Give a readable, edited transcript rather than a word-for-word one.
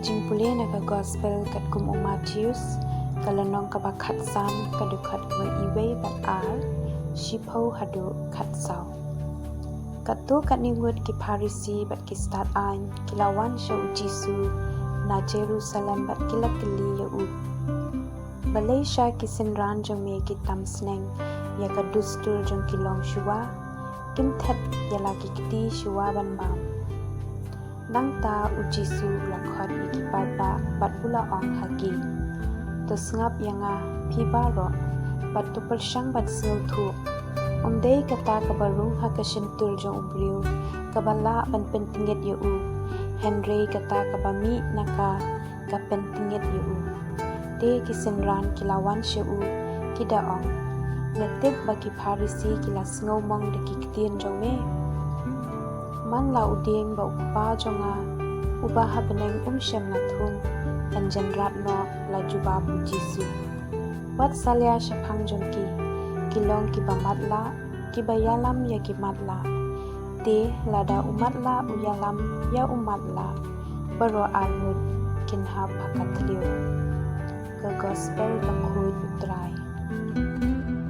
Kajing pulih naga gospel kat kum Matius kalanong kabakat sam kadukat wa iwe bat ar shipau hadu kat saw. Katu kat niwud ki Parisi bat ki start ain kilawan sya ujisu na Jerusalem bat kilak kili ya u. Balai sya ki sinran jong me ki tam sneng ya ka dustur jong kilong shua kim thet ya lagi kiti shua ban bam. Nang ta uji su lakhot ikipat ba bat pula ong hagi. Tos ngap yanga piba ro bat tu persang bat sil thu. Omdei kata kabarung ha kasentul jong briew kabala ban pyntngit yu. Henry kata kabami naka ka pyntngit yu. Te kisenran kilawan syu kida ong. Netip bagi Parisi kilas ngomong deki ketien jong me. Man la uding ba upa jonga ubah beneng syam na thung dan jenrat no la juba bu Jisu. Wat salya syapang jongki kilong ki bamatla ki bayalam ya ki matla. Te lada umatla uyalam ya umatla baro almud kinha pakatliu. Ke gospel bakhuy utrai.